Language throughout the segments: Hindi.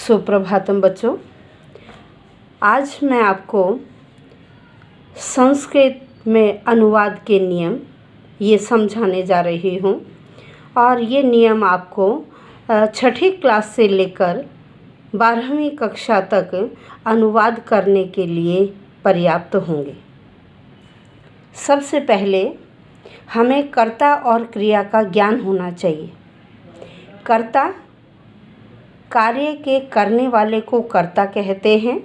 सुप्रभातम बच्चों। आज मैं आपको संस्कृत में अनुवाद के नियम ये समझाने जा रही हूँ और ये नियम आपको छठी क्लास से लेकर 12वीं कक्षा तक अनुवाद करने के लिए पर्याप्त होंगे। सबसे पहले हमें कर्ता और क्रिया का ज्ञान होना चाहिए। कर्ता कार्य के करने वाले को कर्ता कहते हैं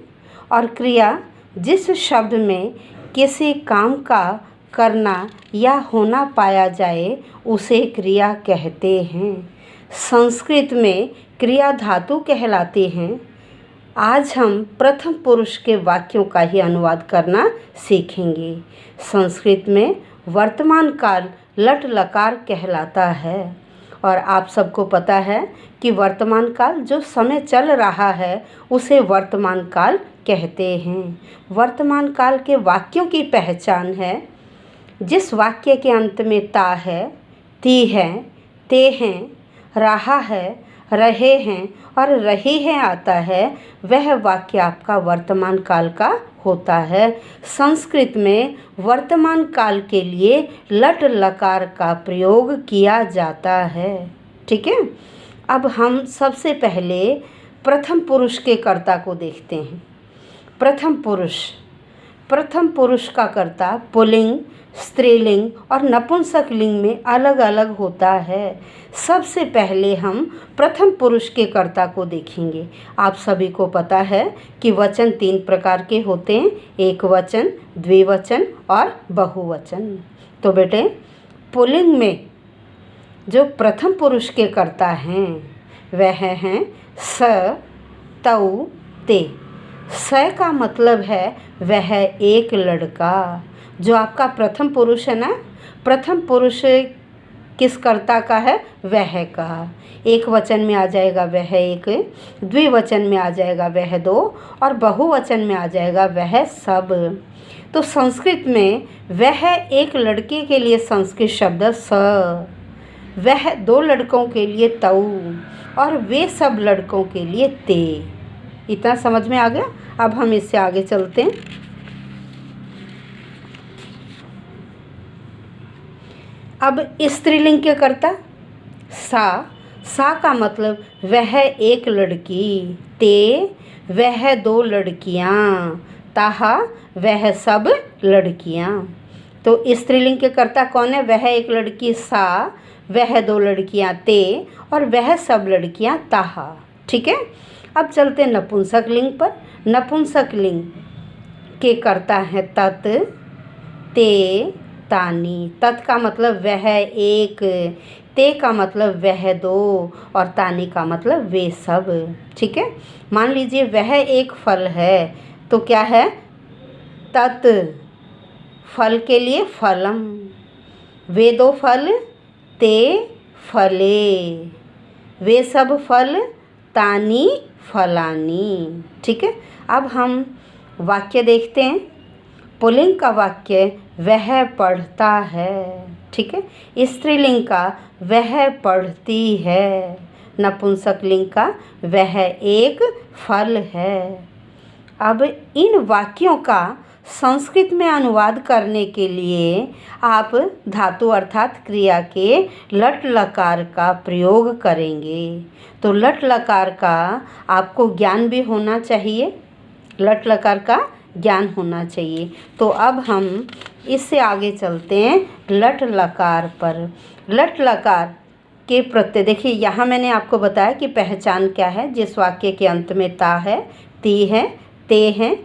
और क्रिया जिस शब्द में किसी काम का करना या होना पाया जाए उसे क्रिया कहते हैं। संस्कृत में क्रिया धातु कहलाती हैं। आज हम प्रथम पुरुष के वाक्यों का ही अनुवाद करना सीखेंगे। संस्कृत में वर्तमान काल लट लकार कहलाता है और आप सबको पता है कि वर्तमान काल जो समय चल रहा है उसे वर्तमान काल कहते हैं। वर्तमान काल के वाक्यों की पहचान है जिस वाक्य के अंत में ता है, ती है, ते हैं, रहा है, रहे हैं और रही है आता है, वह वाक्य आपका वर्तमान काल का होता है। संस्कृत में वर्तमान काल के लिए लट लकार का प्रयोग किया जाता है। ठीक है, अब हम सबसे पहले प्रथम पुरुष के कर्ता को देखते हैं। प्रथम पुरुष का कर्ता पुल्लिंग, स्त्रीलिंग और नपुंसक लिंग में अलग अलग होता है। सबसे पहले हम प्रथम पुरुष के कर्ता को देखेंगे। आप सभी को पता है कि वचन 3 प्रकार के होते हैं, एक वचन, द्विवचन और बहुवचन। तो बेटे पुल्लिंग में जो प्रथम पुरुष के कर्ता हैं वह हैं स, तौ, ते। स का मतलब है वह एक लड़का। जो आपका प्रथम पुरुष है ना, प्रथम पुरुष किस कर्ता का है? वह का। एक वचन में आ जाएगा वह एक, द्विवचन में आ जाएगा वह दो और बहुवचन में आ जाएगा वह सब। तो संस्कृत में वह एक लड़के के लिए संस्कृत शब्द स, वह 2 लड़कों के लिए तौ और वे सब लड़कों के लिए ते। इतना समझ में आ गया? अब हम इससे आगे चलते हैं। अब स्त्रीलिंग के कर्ता सा का मतलब वह एक लड़की, ते वह 2 लड़कियां, ताहा वह सब लड़कियां। तो स्त्रीलिंग के कर्ता कौन है? वह एक लड़की सा, वह 2 लड़कियां ते और वह सब लड़कियां ताहा। ठीक है, अब चलते हैं नपुंसक लिंग पर। नपुंसक लिंग के कर्ता है तत्, ते, तानी। तत् का मतलब वह एक, ते का मतलब वह 2 और तानी का मतलब वे सब। ठीक है, मान लीजिए वह एक फल है तो क्या है? तत् फल के लिए फलम, वे 2 फल, ते फले, वे सब फल, तानी फलानी। ठीक है, अब हम वाक्य देखते हैं। पुल्लिंग का वाक्य वह पढ़ता है। ठीक है, स्त्रीलिंग का वह पढ़ती है। नपुंसक लिंग का वह एक फल है। अब इन वाक्यों का संस्कृत में अनुवाद करने के लिए आप धातु अर्थात क्रिया के लट लकार का प्रयोग करेंगे। तो लट लकार का आपको ज्ञान भी होना चाहिए, लट लकार का ज्ञान होना चाहिए। तो अब हम इससे आगे चलते हैं लट लकार पर। लट लकार के प्रत्यय देखिए, यहाँ मैंने आपको बताया कि पहचान क्या है। जिस वाक्य के अंत में ता है, ती है, ते हैं,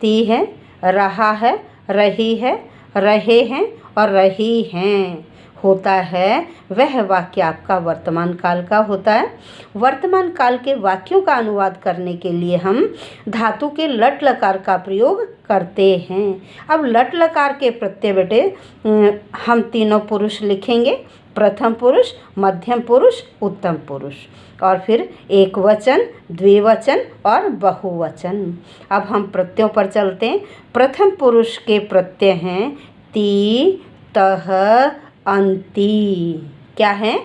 ती है, रहा है, रही है, रहे हैं और रही हैं होता है, वह वाक्य आपका वर्तमान काल का होता है। वर्तमान काल के वाक्यों का अनुवाद करने के लिए हम धातु के लट लकार का प्रयोग करते हैं। अब लट लकार के प्रत्यय बेटे हम तीनों पुरुष लिखेंगे, प्रथम पुरुष, मध्यम पुरुष, उत्तम पुरुष और फिर एक वचन, द्विवचन और बहुवचन। अब हम प्रत्ययों पर चलते हैं। प्रथम पुरुष के प्रत्यय हैं ती, तह, अंति। क्या है?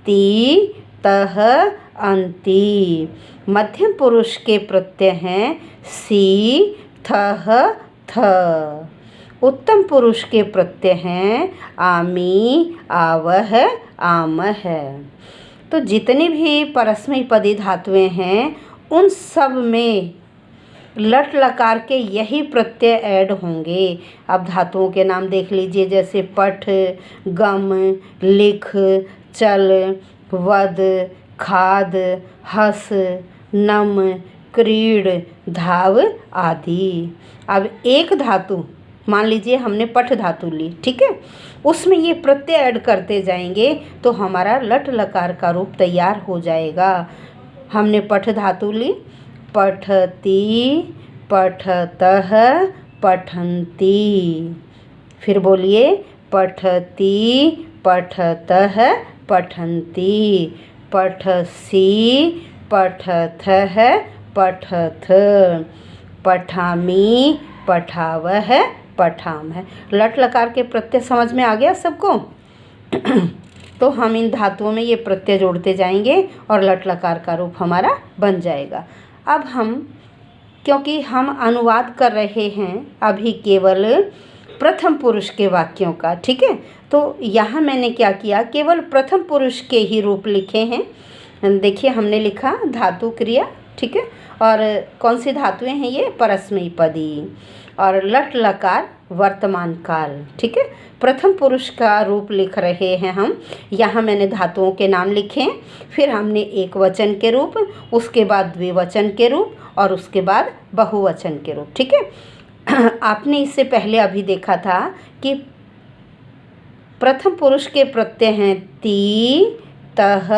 ती, तह, अंती। मध्यम पुरुष के प्रत्यय हैं सी, थह, थ। उत्तम पुरुष के प्रत्यय हैं आमी, आवह, आमह। तो जितनी भी परस्मैपदी धातुएं हैं उन सब में लट लकार के यही प्रत्यय ऐड होंगे। अब धातुओं के नाम देख लीजिए, जैसे पठ, गम, लिख, चल, वद, खाद, हस, नम, क्रीड, धाव आदि। अब एक धातु मान लीजिए हमने पठ धातु ली, ठीक है, उसमें ये प्रत्यय ऐड करते जाएंगे तो हमारा लट लकार का रूप तैयार हो जाएगा। हमने पठ धातु ली, पठती, पठतः, पठन्ति। फिर बोलिए, पठती, पठतः, पठन्ति। पठसी, पठथः, पठथ। पठामि, पठावह, पठामः। लट लकार के प्रत्यय समझ में आ गया सबको? तो हम इन धातुओं में ये प्रत्यय जोड़ते जाएंगे और लट लकार का रूप हमारा बन जाएगा। अब हम, क्योंकि हम अनुवाद कर रहे हैं अभी केवल प्रथम पुरुष के वाक्यों का, ठीक है, तो यहाँ मैंने क्या किया, केवल प्रथम पुरुष के ही रूप लिखे हैं। देखिए हमने लिखा धातु क्रिया, ठीक है, और कौन सी धातुएं हैं ये, परस्मैपदी, और लट लकार वर्तमान काल, ठीक है। प्रथम पुरुष का रूप लिख रहे हैं हम, यहाँ मैंने धातुओं के नाम लिखे हैं, फिर हमने एक वचन के रूप, उसके बाद द्विवचन के रूप और उसके बाद बहुवचन के रूप, ठीक है। आपने इससे पहले अभी देखा था कि प्रथम पुरुष के प्रत्यय हैं ती, तह,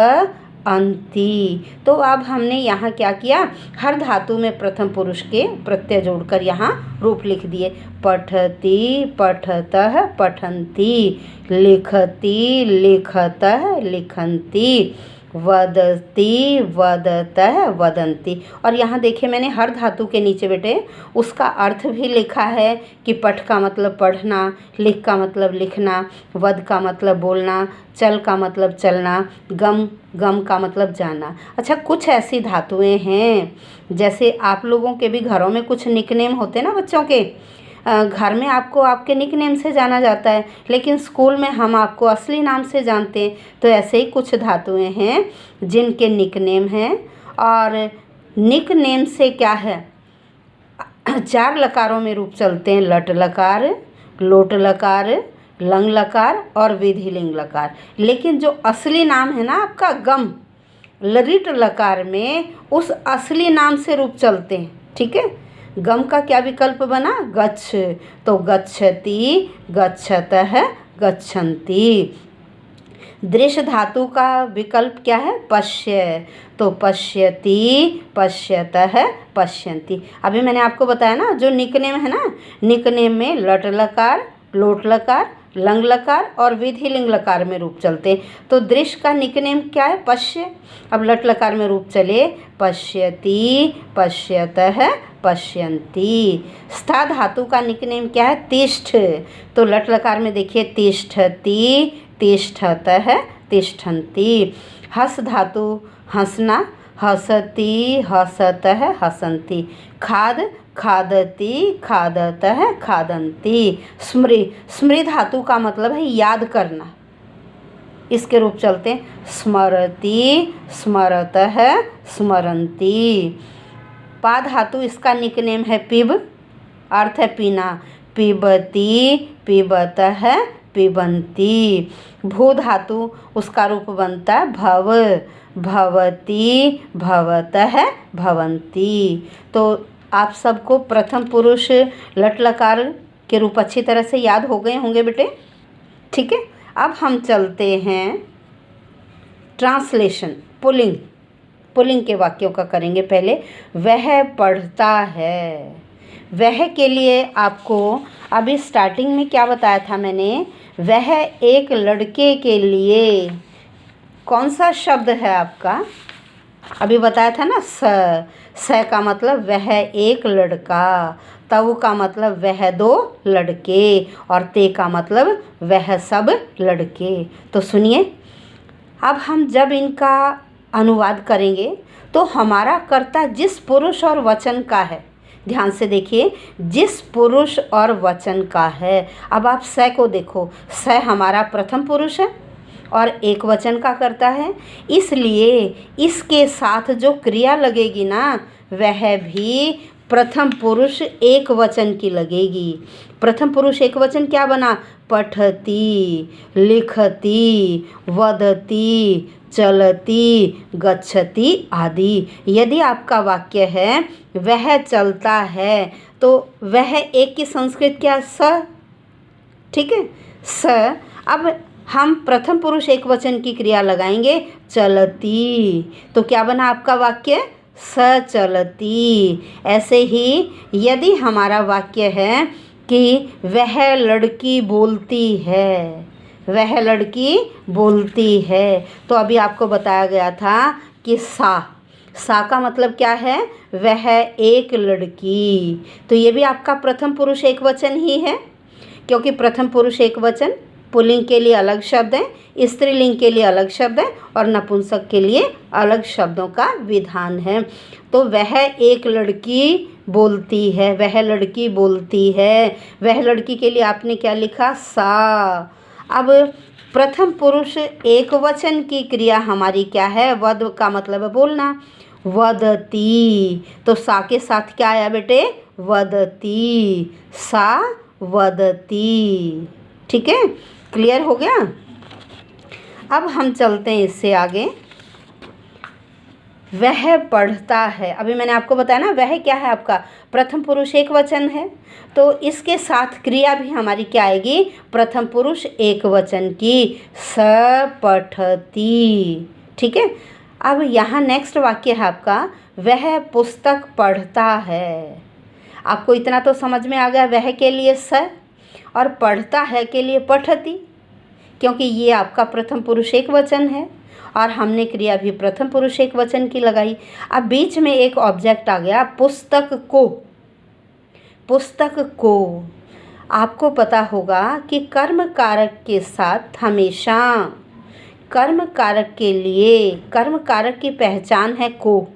अंति। तो अब हमने यहाँ क्या किया, हर धातु में प्रथम पुरुष के प्रत्यय जोड़कर यहाँ रूप लिख दिए। पठती, पठतः, पठन्ति। लिखती, लिखतः, लिखन्ति। वदती, वदतः, वदन्ति। और यहाँ देखिए मैंने हर धातु के नीचे बेटे उसका अर्थ भी लिखा है कि पठ का मतलब पढ़ना, लिख का मतलब लिखना, वद का मतलब बोलना, चल का मतलब चलना, गम का मतलब जाना। अच्छा, कुछ ऐसी धातुएं हैं जैसे आप लोगों के भी घरों में कुछ निकनेम होते हैं ना बच्चों के, घर में आपको आपके निकनेम से जाना जाता है, लेकिन स्कूल में हम आपको असली नाम से जानते हैं। तो ऐसे ही कुछ धातुएं हैं जिनके निकनेम हैं, और निकनेम से क्या है, 4 लकारों में रूप चलते हैं, लट लकार, लोट लकार, लंग लकार और विधिलिंग लकार। लेकिन जो असली नाम है ना आपका गम, लरिट लकार में उस असली नाम से रूप चलते हैं, ठीक है। गम का क्या विकल्प बना, गच्छ, तो गच्छति, गच्छतः, गच्छन्ति। दृश्य धातु का विकल्प क्या है, पश्य, तो पश्यति, पश्यतः, पश्यन्ति। अभी मैंने आपको बताया ना जो निकनेम है ना, निकनेम में लट लकार, लोट लकार, लंग लकार और विधिलिंग लकार में रूप चलते हैं। तो दृश्य का निकनेम क्या है, पश्य। अब लट लकार में रूप चले, पश्यति, पश्यतः, पश्यन्ति। स्था धातु का निकनेम क्या है, तिष्ठ, तो लट लकार में देखिए तिष्ठति, तिष्ठतः, तिष्ठन्ति। हस धातु हंसना, हसति, हसतः, हसन्ति। खाद, खादति, खादतः, खादन्ति। स्मृ धातु का मतलब है याद करना, इसके रूप चलते हैं स्मरति, स्मरतः, स्मरन्ति। पा धातु इसका निकनेम है पिब, अर्थ है पीना, पिबती, पिबतः, पिबन्ति। भू धातु उसका रूप बनता है भव, भवती, भवतः, भवन्ति। तो आप सबको प्रथम पुरुष लट लकार के रूप अच्छी तरह से याद हो गए होंगे बेटे, ठीक है। अब हम चलते हैं ट्रांसलेशन, पुल्लिंग के वाक्यों का करेंगे। पहले वह पढ़ता है, वह के लिए आपको अभी स्टार्टिंग में क्या बताया था मैंने, वह एक लड़के के लिए कौन सा शब्द है आपका, अभी बताया था ना, स का मतलब वह एक लड़का, तव का मतलब वह 2 लड़के, और ते का मतलब वह सब लड़के। तो सुनिए, अब हम जब इनका अनुवाद करेंगे तो हमारा कर्ता जिस पुरुष और वचन का है, ध्यान से देखिए, जिस पुरुष और वचन का है। अब आप स को देखो, स हमारा प्रथम पुरुष है और एक वचन का कर्ता है, इसलिए इसके साथ जो क्रिया लगेगी ना वह भी प्रथम पुरुष एक वचन की लगेगी। प्रथम पुरुष एक वचन क्या बना? पठती, लिखती, वदती, चलती, गच्छति आदि। यदि आपका वाक्य है वह चलता है तो वह एक की संस्कृत क्या? स, ठीक है, स। अब हम प्रथम पुरुष एक वचन की क्रिया लगाएंगे चलती, तो क्या बना आपका वाक्य? स चलती। ऐसे ही यदि हमारा वाक्य है कि वह लड़की बोलती है, वह लड़की बोलती है, तो अभी आपको बताया गया था कि सा का मतलब क्या है? वह एक लड़की। तो ये भी आपका प्रथम पुरुष एक वचन ही है, क्योंकि प्रथम पुरुष एक वचन पुल्लिंग के लिए अलग शब्द है, स्त्रीलिंग के लिए अलग शब्द है और नपुंसक के लिए अलग शब्दों का विधान है। तो वह एक लड़की बोलती है, वह लड़की बोलती है, वह लड़की के लिए आपने क्या लिखा? सा। अब प्रथम पुरुष एक वचन की क्रिया हमारी क्या है? वद का मतलब है बोलना, वदती। तो सा के साथ क्या आया बेटे? वदती, सा वदती। ठीक है, क्लियर हो गया? अब हम चलते हैं इससे आगे। वह पढ़ता है, अभी मैंने आपको बताया ना वह क्या है आपका? प्रथम पुरुष एक वचन है, तो इसके साथ क्रिया भी हमारी क्या आएगी? प्रथम पुरुष एक वचन की, स पठती। ठीक है, अब यहाँ नेक्स्ट वाक्य है आपका, वह पुस्तक पढ़ता है। आपको इतना तो समझ में आ गया, वह के लिए स और पढ़ता है के लिए पठती, क्योंकि ये आपका प्रथम पुरुष एक वचन है और हमने क्रिया भी प्रथम पुरुष एक वचन की लगाई। अब बीच में एक ऑब्जेक्ट आ गया, पुस्तक को। पुस्तक को आपको पता होगा कि कर्म कारक के साथ हमेशा कर्म कारक के लिए, कर्म कारक की पहचान है को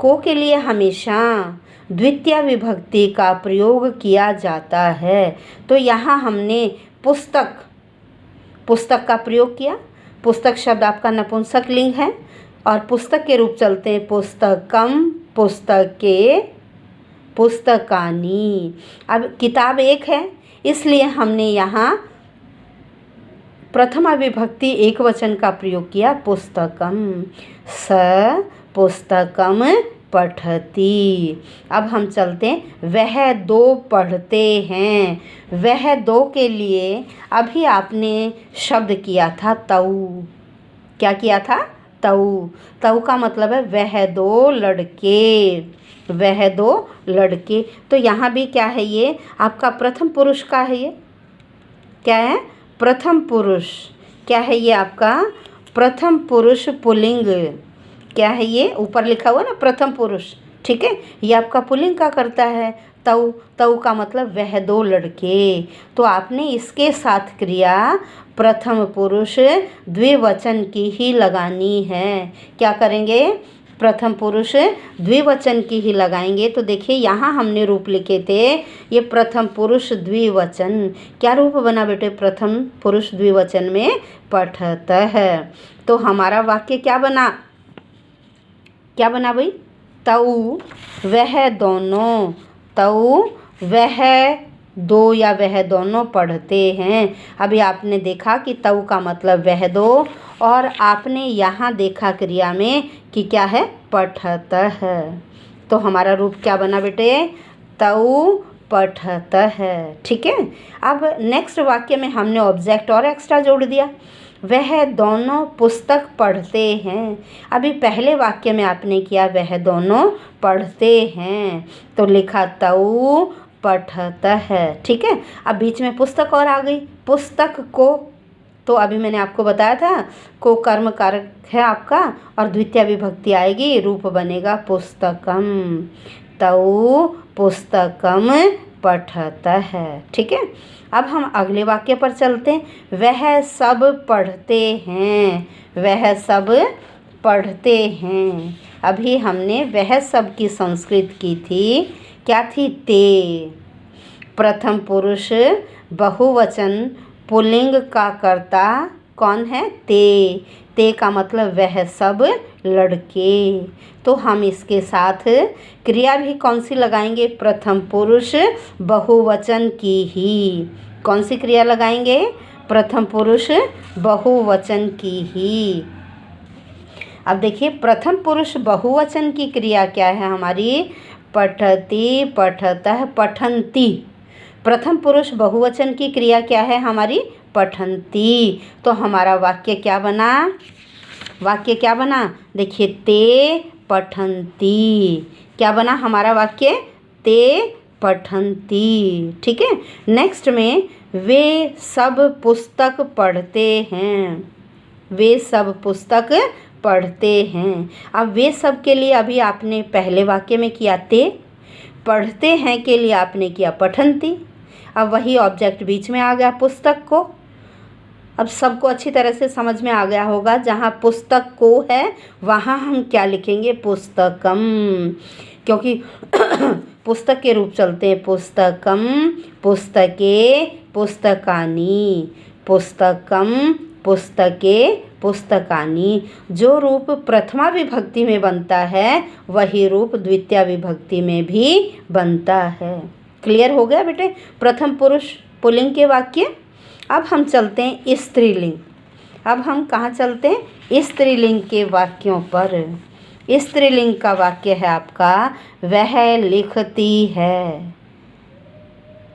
के लिए हमेशा द्वितीय विभक्ति का प्रयोग किया जाता है। तो यहाँ हमने पुस्तक का प्रयोग किया। पुस्तक शब्द आपका नपुंसक लिंग है और पुस्तक के रूप चलते हैं पुस्तकम, पुस्तके, पुस्तकानी। अब किताब एक है, इसलिए हमने यहाँ प्रथमा विभक्ति एक वचन का प्रयोग किया, पुस्तकम। स पुस्तकम पठती। अब हम चलते हैं, वह दो पढ़ते हैं। वह दो के लिए अभी आपने शब्द किया था तऊ। क्या किया था? तऊ। तऊ का मतलब है वह दो लड़के, वह दो लड़के। तो यहाँ भी क्या है? ये आपका प्रथम पुरुष का है। ये क्या है? प्रथम पुरुष। क्या है ये आपका? प्रथम पुरुष पुल्लिंग। क्या है ये? ऊपर लिखा हुआ ना प्रथम पुरुष, ठीक है, ये आपका पुल्लिंग का करता है तऊ। तऊ का मतलब वह दो लड़के। तो आपने इसके साथ क्रिया प्रथम पुरुष द्विवचन की ही लगानी है। क्या करेंगे? प्रथम पुरुष द्विवचन की ही लगाएंगे। तो देखिए यहाँ हमने रूप लिखे थे, ये प्रथम पुरुष द्विवचन। क्या रूप बना बेटे? प्रथम पुरुष द्विवचन में पठतः। तो हमारा वाक्य क्या बना? क्या बना भाई? तऊ वह दोनों, तऊ वह दो या वह दोनों पढ़ते हैं। अभी आपने देखा कि तऊ का मतलब वह दो, और आपने यहाँ देखा क्रिया में कि क्या है? पठतः। तो हमारा रूप क्या बना बेटे? तऊ पठतः। ठीक है, अब नेक्स्ट वाक्य में हमने ऑब्जेक्ट और एक्स्ट्रा जोड़ दिया, वह दोनों पुस्तक पढ़ते हैं। अभी पहले वाक्य में आपने किया वह दोनों पढ़ते हैं, तो लिखा तऊ पठतः। ठीक है, अब बीच में पुस्तक और आ गई, पुस्तक को। तो अभी मैंने आपको बताया था को कर्म कारक है आपका और द्वितीय विभक्ति आएगी, रूप बनेगा पुस्तकम। तऊ पुस्तकम पठतः। ठीक है, अब हम अगले वाक्य पर चलते हैं, वह सब पढ़ते हैं। वह सब पढ़ते हैं। अभी हमने वह सब की संस्कृत की थी, क्या थी? ते। प्रथम पुरुष बहुवचन पुल्लिंग का कर्ता कौन है? ते। ते का मतलब वह सब लड़के। तो हम इसके साथ क्रिया भी कौन सी लगाएंगे? प्रथम पुरुष बहुवचन की ही। कौन सी क्रिया लगाएंगे? प्रथम पुरुष बहुवचन की ही। अब देखिए प्रथम पुरुष बहुवचन की क्रिया क्या है हमारी? पठति, पठतः, पठन्ति। प्रथम पुरुष बहुवचन की क्रिया क्या है हमारी? पठन्ति। तो हमारा वाक्य क्या बना? वाक्य क्या बना? देखिए ते पठन्ति। क्या बना हमारा वाक्य? ते पठन्ति। ठीक है। नेक्स्ट में वे सब पुस्तक पढ़ते हैं। वे सब पुस्तक पढ़ते हैं। अब वे सब के लिए अभी आपने पहले वाक्य में किया ते, पढ़ते हैं के लिए आपने किया पठन्ति। अब वही ऑब्जेक्ट बीच में आ गया पुस्तक को। अब सबको अच्छी तरह से समझ में आ गया होगा, जहाँ पुस्तक को है वहाँ हम क्या लिखेंगे? पुस्तकम, क्योंकि पुस्तक के रूप चलते हैं। पुस्तकम, पुस्तके, पुस्तकानि। पुस्तकम, पुस्तके, पुस्तकानि। जो रूप प्रथमा विभक्ति में बनता है वही रूप द्वितीया विभक्ति में भी बनता है। क्लियर हो गया बेटे प्रथम पुरुष पुल्लिंग के वाक्य? अब हम चलते हैं स्त्रीलिंग। अब हम कहाँ चलते हैं? स्त्रीलिंग के वाक्यों पर। स्त्रीलिंग का वाक्य है आपका वह लिखती है।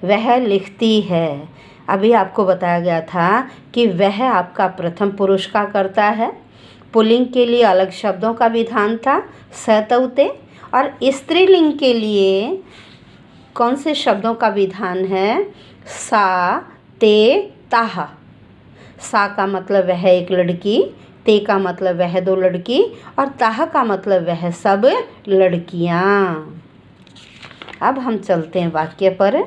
वह लिखती है। अभी आपको बताया गया था कि वह आपका प्रथम पुरुष का करता है। पुल्लिंग के लिए अलग शब्दों का विधान था, स, तौ, ते। और स्त्रीलिंग के लिए कौन से शब्दों का विधान है? सा, ते, ताहा। सा का मतलब वह एक लड़की, ते का मतलब वह दो लड़की, और ताहा का मतलब वह सब लड़कियां। अब हम चलते हैं वाक्य पर।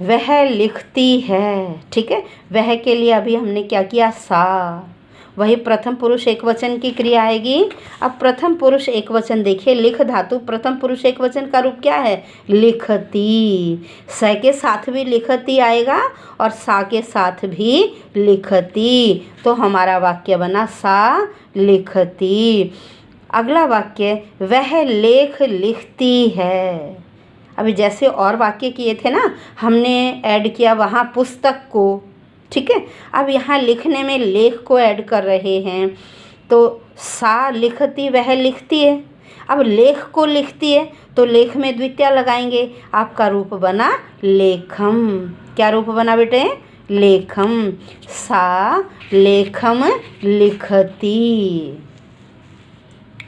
वह लिखती है। ठीक है। वह के लिए अभी हमने क्या किया? सा। वही प्रथम पुरुष एक वचन की क्रिया आएगी। अब प्रथम पुरुष एक वचन देखिए, लिख धातु प्रथम पुरुष एक वचन का रूप क्या है? लिखती। स के साथ भी लिखती आएगा और सा के साथ भी लिखती। तो हमारा वाक्य बना सा लिखती। अगला वाक्य वह लेख लिखती है। अभी जैसे और वाक्य किए थे ना, हमने ऐड किया वहाँ पुस्तक को। ठीक है। अब यहाँ लिखने में लेख को ऐड कर रहे हैं। तो सा लिखती, वह लिखती है। अब लेख को लिखती है तो लेख में द्वितीया लगाएंगे। आपका रूप बना लेखम। क्या रूप बना बेटे? लेखम। सा लेखम लिखती।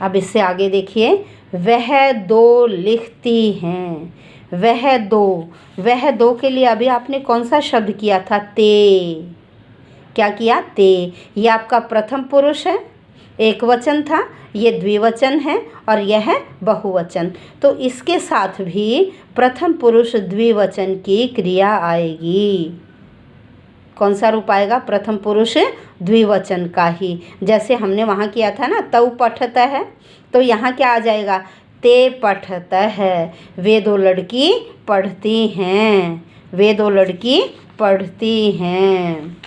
अब इससे आगे देखिए, वह दो लिखती हैं। वह दो के लिए अभी आपने कौन सा शब्द किया था? ते। क्या किया? ते। ये आपका प्रथम पुरुष है, एक वचन था, ये द्विवचन है और यह बहुवचन। तो इसके साथ भी प्रथम पुरुष द्विवचन की क्रिया आएगी। कौन सा रूप आएगा? प्रथम पुरुष द्विवचन का ही। जैसे हमने वहाँ किया था ना, तौ पठता है, तो यहाँ क्या आ जाएगा? ते पठता है। वे दो लड़की पढ़ती हैं। वे दो लड़की पढ़ती हैं।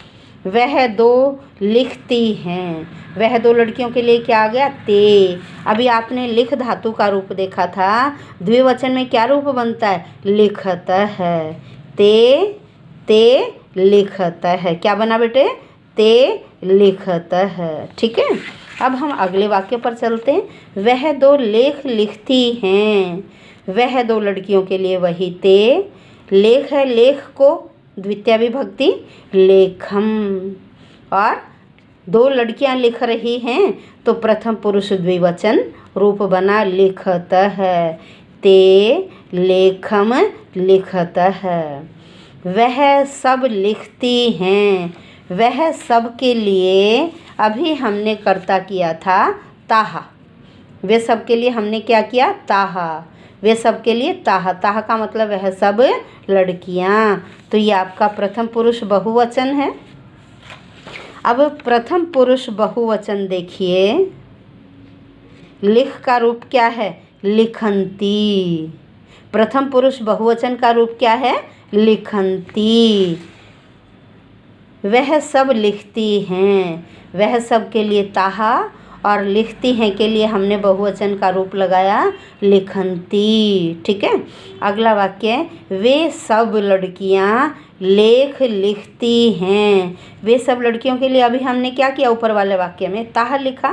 वह दो लिखती हैं। वह दो लड़कियों के लिए क्या आ गया? ते। अभी आपने लिख धातु का रूप देखा था, द्विवचन में क्या रूप बनता है? लिखत है। ते लिखत है। क्या बना बेटे? ते लिखत है। ठीक है। अब हम अगले वाक्य पर चलते हैं। वह दो लेख लिखती हैं। वह दो लड़कियों के लिए वही ते। लेख है, लेख को द्वितीया विभक्ति लेखम। और दो लड़कियां लिख रही हैं तो प्रथम पुरुष द्विवचन रूप बना लिखत है। ते लेखम लिखत है। वह सब लिखती हैं। वह सब के लिए अभी हमने कर्ता किया था ताहा। वे सब के लिए हमने क्या किया? ताहा। वे सब के लिए ताहा। ताहा का मतलब वह सब लड़कियां। तो ये आपका प्रथम पुरुष बहुवचन है। अब प्रथम पुरुष बहुवचन देखिए, लिख का रूप क्या है? लिखन्ति। प्रथम पुरुष बहुवचन का रूप क्या है? लिखन्ति। वह सब लिखती हैं, वह सब के लिए ताहा और लिखती हैं के लिए हमने बहुवचन का रूप लगाया लिखन्ति। ठीक है। अगला वाक्य है, वे सब लड़कियां लेख लिखती हैं। वे सब लड़कियों के लिए अभी हमने क्या किया? ऊपर वाले वाक्य में ताहा लिखा।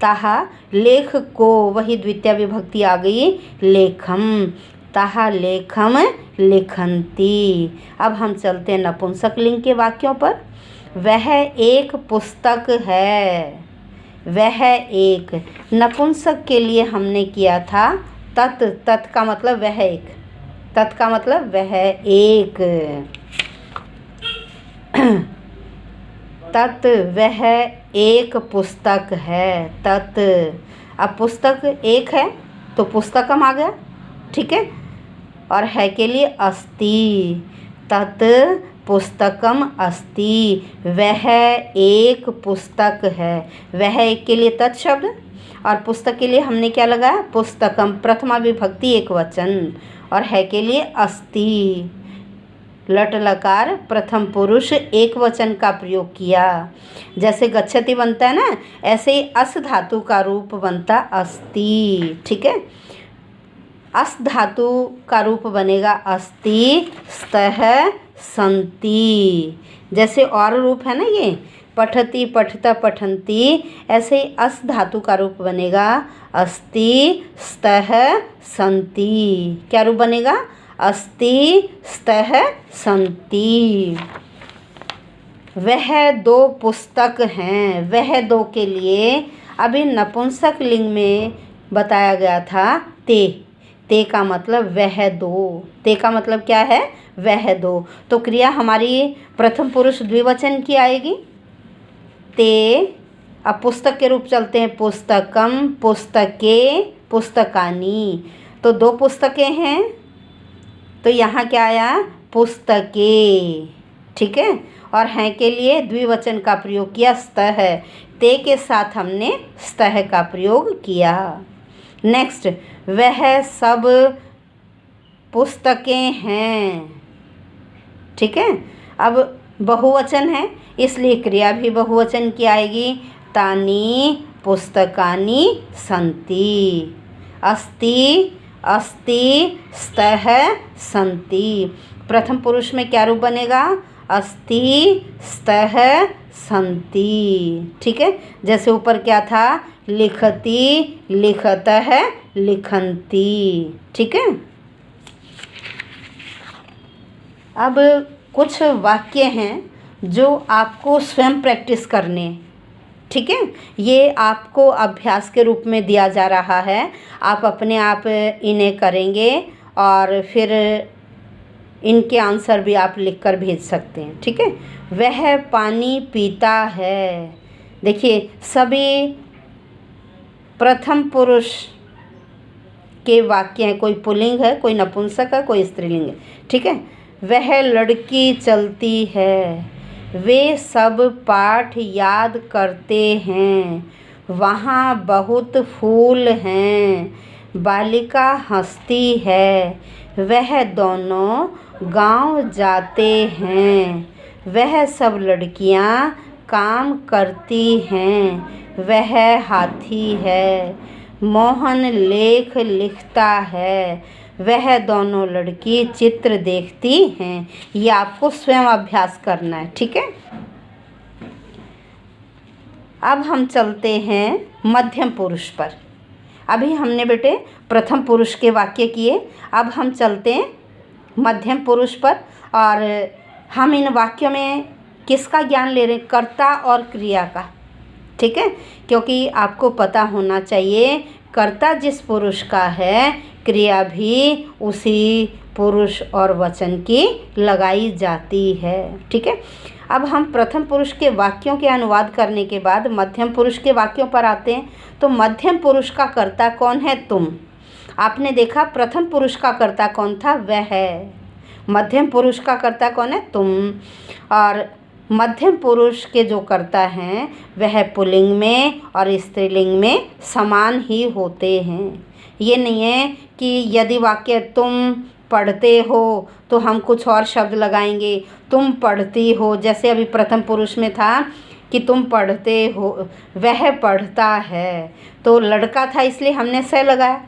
ताहा लेख को, वही द्वितीय विभक्ति आ गई लेखम। ताहा लेखम लिखन्ति। अब हम चलते हैं नपुंसक लिंग के वाक्यों पर। वह एक पुस्तक है। वह एक, नपुंसक के लिए हमने किया था तत्। तत् का मतलब वह एक। तत् का मतलब वह एक। तत् वह एक पुस्तक है। तत्। अब पुस्तक एक है तो पुस्तकम आ गया। ठीक है। और है के लिए अस्ति। तत् पुस्तकम अस्ति। वह एक पुस्तक है। वह एक के लिए तत् शब्द और पुस्तक के लिए हमने क्या लगाया? पुस्तकम, प्रथमा विभक्ति एक वचन, और है के लिए अस्ति। लट लकार प्रथम पुरुष एक वचन का प्रयोग किया। जैसे गच्छति बनता है ना, ऐसे ही अस धातु का रूप बनता अस्ति। ठीक है। अस धातु का रूप बनेगा अस्ति, स्तः, संति। जैसे और रूप है ना ये, पठति, पठता, पठन्ति, ऐसे ही अस धातु का रूप बनेगा अस्ति, स्तः, संति। क्या रूप बनेगा? अस्ति, स्तः, संति। वह दो पुस्तक हैं। वह दो के लिए अभी नपुंसक लिंग में बताया गया था ते। ते का मतलब वह दो। ते का मतलब क्या है? वह दो। तो क्रिया हमारी प्रथम पुरुष द्विवचन की आएगी ते। अब पुस्तक के रूप चलते हैं, पुस्तकम, पुस्तके, पुस्तकानी। तो दो पुस्तकें हैं तो यहाँ क्या आया? पुस्तके। ठीक है। और हैं के लिए द्विवचन का प्रयोग किया स्तः। ते के साथ हमने स्तः का प्रयोग किया। नेक्स्ट, वह सब पुस्तकें हैं। ठीक है। अब बहुवचन है इसलिए क्रिया भी बहुवचन की आएगी। तानि पुस्तकानि सन्ति। अस्ति, अस्ति, स्तः, सन्ति। प्रथम पुरुष में क्या रूप बनेगा? अस्ति, स्तः, सन्ति। ठीक है। जैसे ऊपर क्या था? लिखति, लिखतः, लिखन्ति। ठीक है। अब कुछ वाक्य हैं जो आपको स्वयं प्रैक्टिस करने। ठीक है। ये आपको अभ्यास के रूप में दिया जा रहा है। आप अपने आप इन्हें करेंगे और फिर इनके आंसर भी आप लिखकर भेज सकते हैं। ठीक है। वह पानी पीता है। देखिए, सभी प्रथम पुरुष के वाक्य हैं। कोई पुल्लिंग है, कोई नपुंसक है, कोई स्त्रीलिंग है। ठीक है। वह लड़की चलती है। वे सब पाठ याद करते हैं। वहाँ बहुत फूल हैं। बालिका हंसती है। वह दोनों गांव जाते हैं। वह सब लड़कियां काम करती हैं। वह हाथी है। मोहन लेख लिखता है। वह दोनों लड़की चित्र देखती हैं। ये आपको स्वयं अभ्यास करना है। ठीक है। अब हम चलते हैं मध्यम पुरुष पर। अभी हमने बेटे प्रथम पुरुष के वाक्य किए, अब हम चलते हैं मध्यम पुरुष पर। और हम इन वाक्यों में किसका ज्ञान ले रहे हैं? कर्ता और क्रिया का। ठीक है। क्योंकि आपको पता होना चाहिए कर्ता जिस पुरुष का है, क्रिया भी उसी पुरुष और वचन की लगाई जाती है। ठीक है। अब हम प्रथम पुरुष के वाक्यों के अनुवाद करने के बाद मध्यम पुरुष के वाक्यों पर आते हैं। तो मध्यम पुरुष का कर्ता कौन है? तुम। आपने देखा प्रथम पुरुष का कर्ता कौन था? वह है। मध्यम पुरुष का कर्ता कौन है? तुम। और मध्यम पुरुष के जो कर्ता हैं वह पुल्लिंग में और स्त्रीलिंग में समान ही होते हैं। ये नहीं है कि यदि वाक्य तुम पढ़ते हो तो हम कुछ और शब्द लगाएंगे, तुम पढ़ती हो, जैसे अभी प्रथम पुरुष में था कि तुम पढ़ते हो, वह पढ़ता है तो लड़का था इसलिए हमने से लगाया,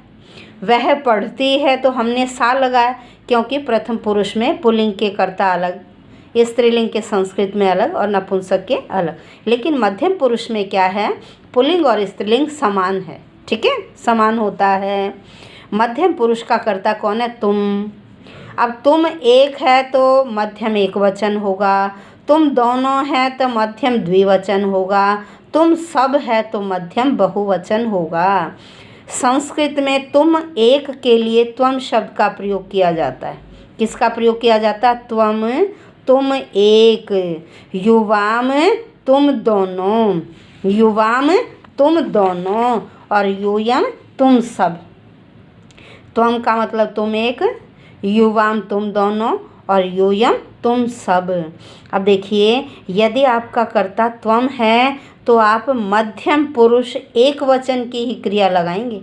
वह पढ़ती है तो हमने सा लगाया, क्योंकि प्रथम पुरुष में पुल्लिंग के कर्ता अलग, स्त्रीलिंग के संस्कृत में अलग और नपुंसक के अलग। लेकिन मध्यम पुरुष में क्या है, पुल्लिंग और स्त्रीलिंग समान है, ठीक है, समान होता है। मध्यम पुरुष का कर्ता कौन है, तुम। अब तुम एक है तो मध्यम एक वचन होगा, तुम दोनों हैं तो मध्यम द्विवचन होगा, तुम सब है तो मध्यम बहुवचन होगा। संस्कृत में तुम एक के लिए त्वम शब्द का प्रयोग किया जाता है। किसका प्रयोग किया जाता है, त्वम, तुम एक, युवाम तुम दोनों, युवाम तुम दोनों और यूयम तुम सब। त्वम का मतलब तुम एक, युवाम तुम दोनों और यूयम तुम सब। अब देखिए, यदि आपका कर्ता त्वम है तो आप मध्यम पुरुष एक वचन की ही क्रिया लगाएंगे।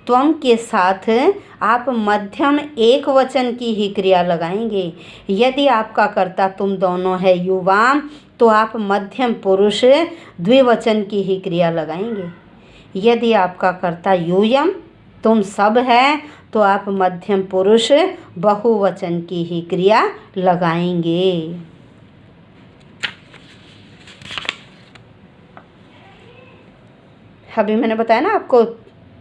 त्वम के साथ आप मध्यम एक वचन की ही क्रिया लगाएंगे। यदि आपका कर्ता तुम दोनों है युवाम तो आप मध्यम पुरुष द्विवचन की ही क्रिया लगाएंगे। यदि आपका कर्ता यूयम तुम सब है तो आप मध्यम पुरुष बहुवचन की ही क्रिया लगाएंगे। अभी मैंने बताया ना आपको,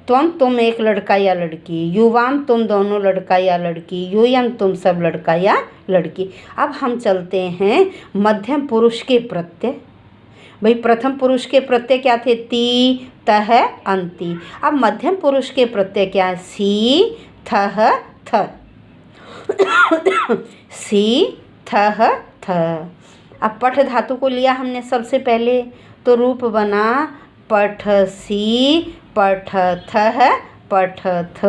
त्वम तुम एक लड़का या लड़की, युवाम तुम दोनों लड़का या लड़की, यूयम तुम सब लड़का या लड़की। अब हम चलते हैं मध्यम पुरुष के प्रत्यय। भाई प्रथम पुरुष के प्रत्यय क्या थे, ती, तह, अंति। अब मध्यम पुरुष के प्रत्यय क्या है, सी, थह, थ, सी, थह, थ। अब पठ धातु को लिया हमने सबसे पहले तो रूप बना पठ सी, पठ थह, पठ थ।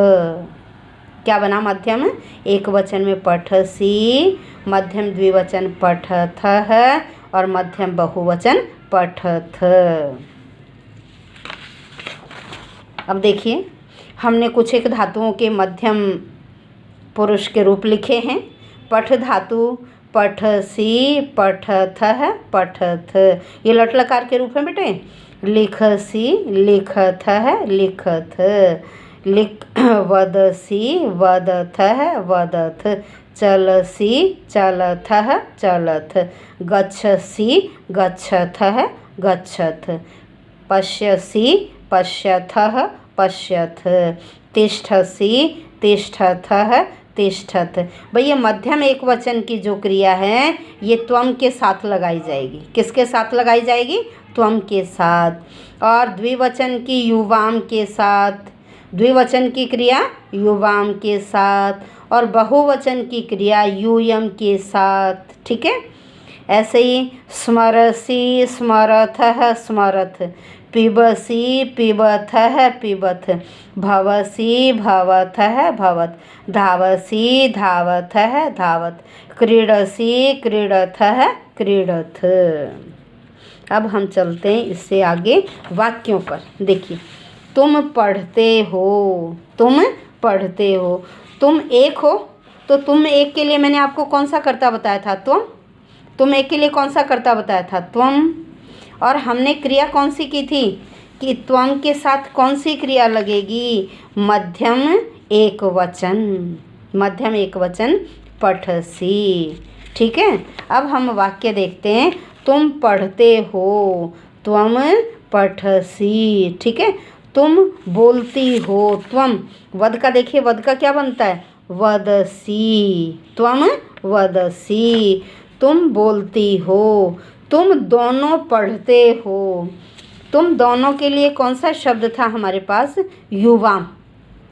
क्या बना, मध्यम एक वचन में पठ सी, मध्यम द्विवचन पठ थह और मध्यम बहुवचन पठ थ। अब देखिए, हमने कुछ एक धातुओं के मध्यम पुरुष के रूप लिखे हैं। पठ धातु पठ सी, पठ थह, पठ थ, ये लट लकार के रूप में बेटे। लिख सी, लिख थह, लिख थ, लिख वद सी, वद थह, वदथ, चल सी, चल थह, चलथ, गच्छ सी, गच्छथः, गच्छथ, पश्यसि, पश्यथः, पश्यथ, तिष्ठसि, तिष्ठथः, तिष्ठथ। भाई ये मध्यम एक वचन की जो क्रिया है ये त्वम के साथ लगाई जाएगी। किसके साथ लगाई जाएगी, त्वम के साथ। और द्विवचन की युवाम के साथ, द्विवचन की क्रिया युवाम के साथ और बहुवचन की क्रिया यूयम के साथ, ठीक है। ऐसे ही स्मरसि, स्मरथः, स्मरथ, पिबसि, पिबथः, पिबथ, भवसि, भवथः, भवत, धावसि, धावथः, धावत, क्रीडसि, क्रीडथः, क्रीडथ। अब हम चलते हैं इससे आगे वाक्यों पर। देखिए, तुम पढ़ते हो, तुम पढ़ते हो, तुम एक हो तो तुम एक के लिए मैंने आपको कौन सा कर्ता बताया था, तुम एक के लिए कौन सा कर्ता बताया था, त्वम। और हमने क्रिया कौन सी की थी कि त्वम के साथ कौन सी क्रिया लगेगी, मध्यम एक वचन, मध्यम एक वचन पठसी, ठीक है। अब हम वाक्य देखते हैं, तुम पढ़ते हो, त्वम पठसी, ठीक है। तुम बोलती हो, त्वम, वद का देखिए, वद का क्या बनता है, वदसी, त्वम वदसी, तुम बोलती हो। तुम दोनों पढ़ते हो, तुम दोनों के लिए कौन सा शब्द था हमारे पास, युवाम।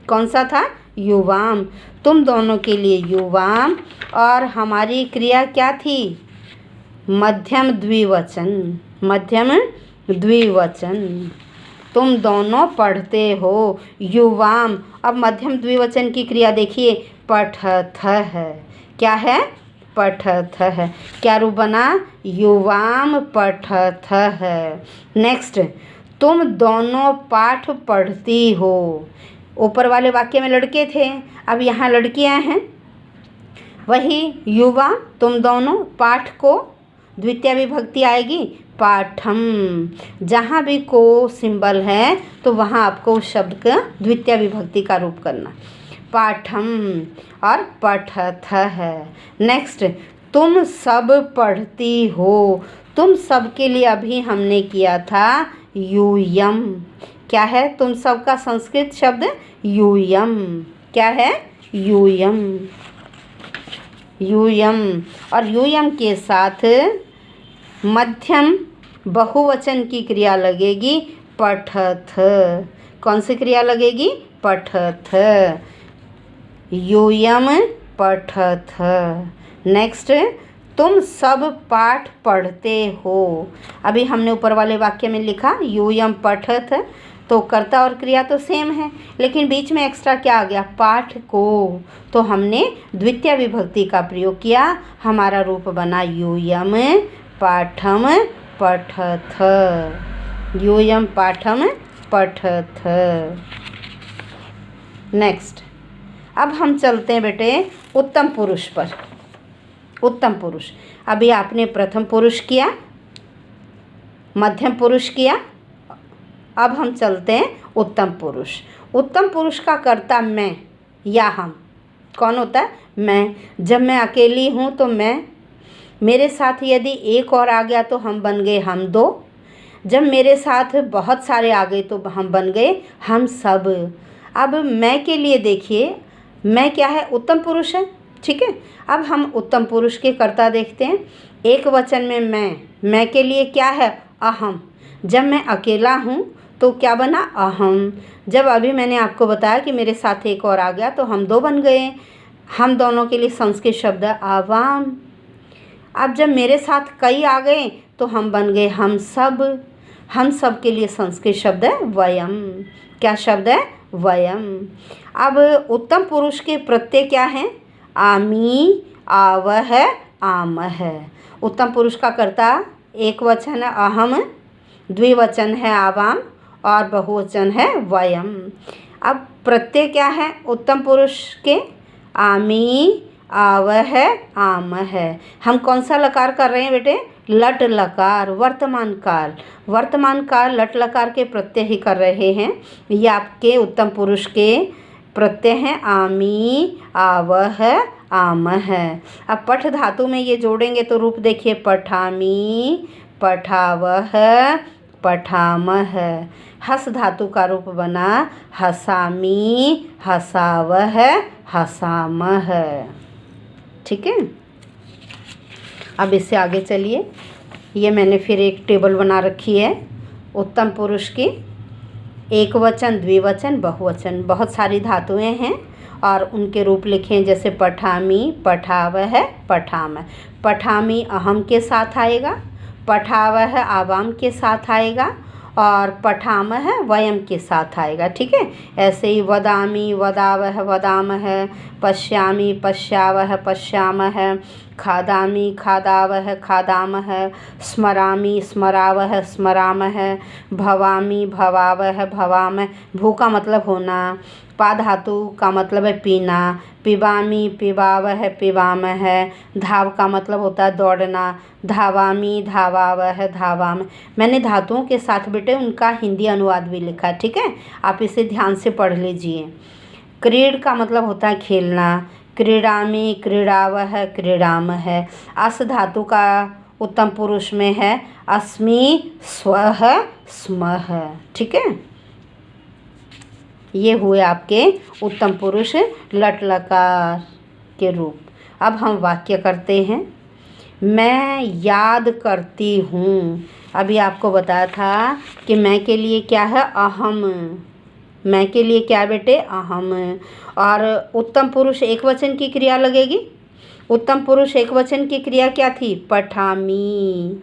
कौन सा था, युवाम। तुम दोनों के लिए युवाम। और हमारी क्रिया क्या थी, मध्यम द्विवचन, मध्यम द्विवचन। तुम दोनों पढ़ते हो, युवाम। अब मध्यम द्विवचन की क्रिया देखिए, पठथ है, क्या है, पठतः। क्या रूप बना? युवाम पठतः। नेक्स्ट, तुम दोनों पाठ पढ़ती हो। ऊपर वाले वाक्य में लड़के थे, अब यहाँ लड़कियाँ हैं। वही युवा, तुम दोनों, पाठ को द्वितीय विभक्ति आएगी पाठम। जहाँ भी को सिंबल है तो वहाँ आपको उस शब्द का द्वितीय विभक्ति का रूप करना, पाठम और पठतः है। नेक्स्ट, तुम सब पढ़ती हो। तुम सब के लिए अभी हमने किया था यूयम। क्या है तुम सब का संस्कृत शब्द? यूयम। क्या है? यूयम। यूयम। और यूयम के साथ मध्यम बहुवचन की क्रिया लगेगी पठथ। कौन सी क्रिया लगेगी? पठथ। यूयम पठथ। नेक्स्ट, तुम सब पाठ पढ़ते हो। अभी हमने ऊपर वाले वाक्य में लिखा यूयम पठथ, तो कर्ता और क्रिया तो सेम है, लेकिन बीच में एक्स्ट्रा क्या आ गया? पाठ को। तो हमने द्वितीय विभक्ति का प्रयोग किया, हमारा रूप बना यूयम पाठम पठथ। यूयम पाठम पठथ। नेक्स्ट, अब हम चलते हैं बेटे उत्तम पुरुष पर। उत्तम पुरुष, अभी आपने प्रथम पुरुष किया, मध्यम पुरुष किया, अब हम चलते हैं उत्तम पुरुष। उत्तम पुरुष का कर्ता मैं या हम। कौन होता है? मैं। जब मैं अकेली हूँ तो मैं, मेरे साथ यदि एक और आ गया तो हम बन गए हम दो, जब मेरे साथ बहुत सारे आ गए तो हम बन गए हम सब। अब मैं के लिए देखिए, मैं क्या है? उत्तम पुरुष है। ठीक है, अब हम उत्तम पुरुष के कर्ता देखते हैं। एक वचन में मैं के लिए क्या है? अहम। जब मैं अकेला हूँ तो क्या बना? अहम। जब अभी मैंने आपको बताया कि मेरे साथ एक और आ गया तो हम दो बन गए। हम दोनों के लिए संस्कृत शब्द है आवाम। अब जब मेरे साथ कई आ गए तो हम बन गए हम सब। हम सब के लिए संस्कृत शब्द है वयम। क्या शब्द है? वयम। अब उत्तम पुरुष के प्रत्यय क्या हैं? आमी, आवह, आमह। उत्तम पुरुष का कर्ता एक वचन है अहम, द्विवचन है आवाम और बहुवचन है वयम। अब प्रत्यय क्या है उत्तम पुरुष के? आमी, आवह, आमह। हम कौन सा लकार कर रहे हैं बेटे? लट लकार, वर्तमान काल। वर्तमान काल लट लकार के प्रत्यय ही कर रहे हैं। ये आपके उत्तम पुरुष के प्रत्यय हैं आमी, आवह, आमह। अब पठ धातु में ये जोड़ेंगे तो रूप देखिए पठामी, पठावह, पठामह। हस धातु का रूप बना हसामी, हसावह, हसामह। ठीक है, अब इससे आगे चलिए। ये मैंने फिर एक टेबल बना रखी है उत्तम पुरुष की। एक वचन, द्विवचन, बहुवचन, बहुत सारी धातुएं हैं और उनके रूप लिखे हैं जैसे पठामी, पठावह, पठामह। पठामी अहम के साथ आएगा, पठावह आवाम के साथ आएगा और पठामह वयम के साथ आएगा। ठीक है, ऐसे ही वदामी, वदावह, वदामह, पश्यामी, पश्यावह, पश्यामह, खादामी, खादावह, खादामह, स्मरामी, स्मरावह, स्मरामह, भवामी, भवावह, भवामह। भू का मतलब होना, पा धातु का मतलब है पीना, पिबामी, पिबावह, पिबामह। धाव का मतलब होता है दौड़ना, धावामी, धावावह, धावाम। मैंने धातुओं के साथ बेटे उनका हिंदी अनुवाद भी लिखा है। ठीक है, आप इसे ध्यान से पढ़ लीजिए। क्रीड का मतलब होता है खेलना, क्रीडामी, क्रीडावह, क्रीडामह। अस धातु का उत्तम पुरुष में है अस्मि, स्वः, स्मः। ठीक है, ये हुए आपके उत्तम पुरुष लट लकार के रूप। अब हम वाक्य करते हैं। मैं याद करती हूँ। अभी आपको बताया था कि मैं के लिए क्या है? अहम। मैं के लिए क्या बेटे? अहम। और उत्तम पुरुष एक वचन की क्रिया लगेगी। उत्तम पुरुष एक वचन की क्रिया क्या थी? पठामी।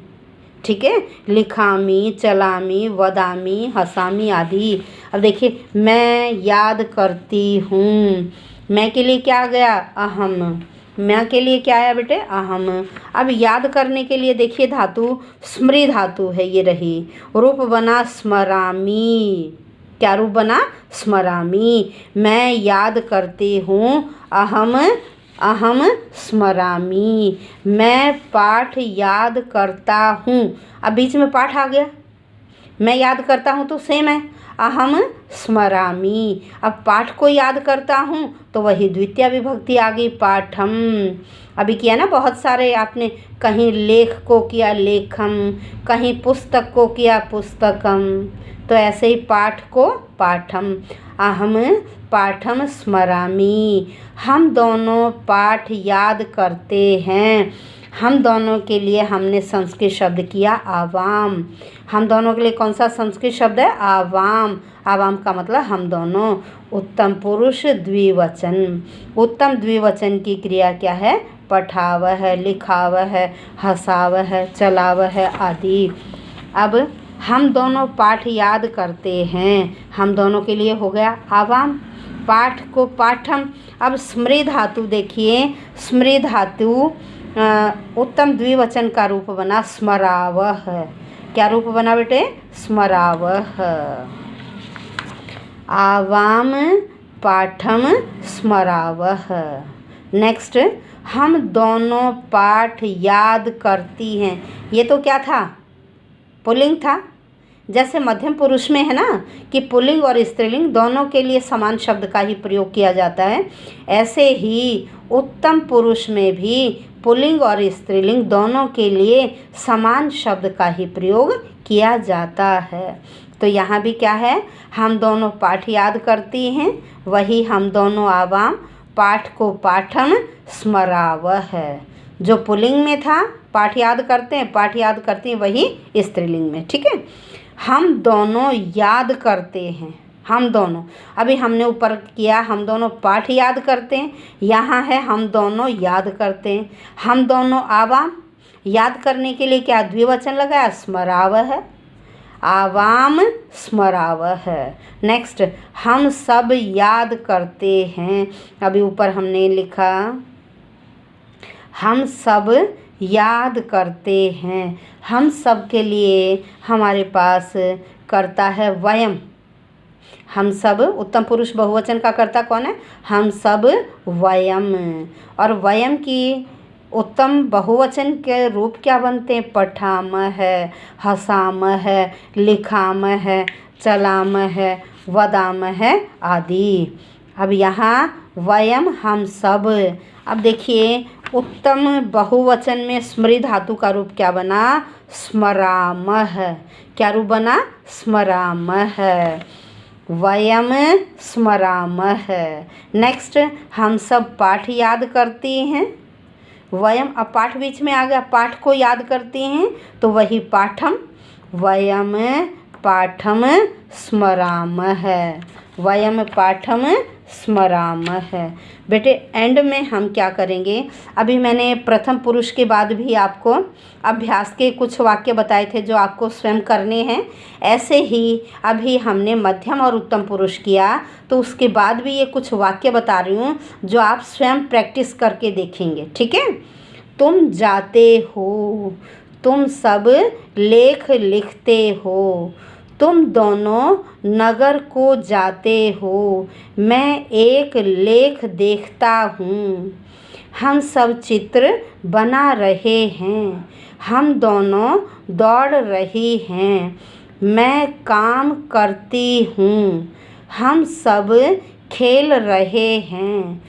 ठीक है, लिखामी, चलामी, वदामी, हसामी आदि। अब देखिए, मैं याद करती हूँ, मैं के लिए क्या आ गया? अहम। म्या के लिए क्या आया बेटे? अहम। अब याद करने के लिए देखिए धातु स्मृ धातु है, ये रही। रूप बना स्मरामी। क्या रूप बना? स्मरामी। मैं याद करती हूँ। अहम स्मरामी। मैं पाठ याद करता हूँ। अब बीच में पाठ आ गया। मैं याद करता हूँ तो सेम है, अहम स्मरामी। अब पाठ को याद करता हूँ तो वही द्वितीय विभक्ति आ गई, पाठम। अभी किया ना बहुत सारे आपने, कहीं लेख को किया लेखम, कहीं पुस्तक को किया पुस्तकम, तो ऐसे ही पाठ को पाठम। अहम पाठम स्मरामी। हम दोनों पाठ याद करते हैं। हम दोनों के लिए हमने संस्कृत शब्द किया आवाम। हम दोनों के लिए कौन सा संस्कृत शब्द है? आवाम। आवाम का मतलब हम दोनों। उत्तम पुरुष द्विवचन। उत्तम द्विवचन की क्रिया क्या है? पठाव है, लिखाव है, हंसाव है, चलाव है आदि। अब हम दोनों पाठ याद करते हैं। हम दोनों के लिए हो गया आवाम। पाठ को पाठम। अब स्मृ धातु देखिए, स्मृ धातु उत्तम द्विवचन का रूप बना स्मरावह। क्या रूप बना बेटे? स्मरावह। आवाम पाठम स्मरावह। नेक्स्ट, हम दोनों पाठ याद करती हैं। ये तो क्या था? पुल्लिंग था। जैसे मध्यम पुरुष में है ना कि पुल्लिंग और स्त्रीलिंग दोनों के लिए समान शब्द का ही प्रयोग किया जाता है, ऐसे ही उत्तम पुरुष में भी पुल्लिंग और स्त्रीलिंग दोनों के लिए समान शब्द का ही प्रयोग किया जाता है। तो यहाँ भी क्या है? हम दोनों पाठ याद करती हैं, वही हम दोनों आवाम। पाठ को पाठम स्मरावह है। जो पुल्लिंग में था पाठ याद करते हैं, पाठ याद करती हैं, वही स्त्रीलिंग में। ठीक है। हम दोनों याद करते हैं। हम दोनों, अभी हमने ऊपर किया हम दोनों पाठ याद करते हैं, यहाँ है हम दोनों याद करते हैं। हम दोनों आवाम। याद करने के लिए क्या द्विवचन लगाया? स्मरावह है। आवाम स्मरावह है। नेक्स्ट, हम सब याद करते हैं। अभी ऊपर हमने लिखा हम सब याद करते हैं। हम सब के लिए हमारे पास कर्ता है वयम। हम सब उत्तम पुरुष बहुवचन का कर्ता कौन है? हम सब वयम। और वयम की उत्तम बहुवचन के रूप क्या बनते हैं? पठाम है, हसाम है, लिखाम है, चलाम है, वदाम है आदि। अब यहाँ वयम हम सब। अब देखिए उत्तम बहुवचन में स्मृ धातु का रूप क्या बना? स्मरामः। क्या रूप बना? स्मरामः। वयम स्मरामः। नेक्स्ट, हम सब पाठ याद करती हैं। वयम, अब पाठ बीच में आ गया, पाठ को याद करती हैं तो वही पाठम। वयम पाठम स्मरामः। वयम पाठम स्मरामः। बेटे एंड में हम क्या करेंगे? अभी मैंने प्रथम पुरुष के बाद भी आपको अभ्यास के कुछ वाक्य बताए थे जो आपको स्वयं करने हैं। ऐसे ही अभी हमने मध्यम और उत्तम पुरुष किया, तो उसके बाद भी ये कुछ वाक्य बता रही हूँ जो आप स्वयं प्रैक्टिस करके देखेंगे। ठीक है। तुम जाते हो, तुम सब लेख लिखते हो, तुम दोनों नगर को जाते हो, मैं एक लेख देखता हूँ, हम सब चित्र बना रहे हैं, हम दोनों दौड़ रही हैं, मैं काम करती हूँ, हम सब खेल रहे हैं,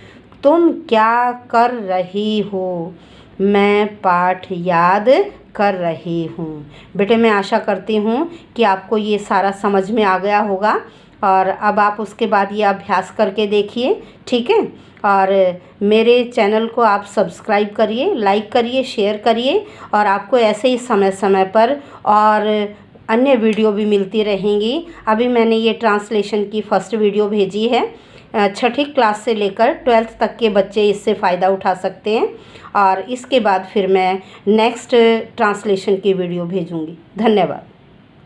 तुम क्या कर रही हो, मैं पाठ याद कर रही हूँ। बेटे मैं आशा करती हूँ कि आपको ये सारा समझ में आ गया होगा, और अब आप उसके बाद ये अभ्यास करके देखिए। ठीक है। और मेरे चैनल को आप सब्सक्राइब करिए, लाइक करिए, शेयर करिए, और आपको ऐसे ही समय समय पर और अन्य वीडियो भी मिलती रहेंगी। अभी मैंने ये ट्रांसलेशन की फर्स्ट वीडियो भेजी है। छठी क्लास से लेकर 12th तक के बच्चे इससे फ़ायदा उठा सकते हैं, और इसके बाद फिर मैं नेक्स्ट ट्रांसलेशन की वीडियो भेजूँगी। धन्यवाद।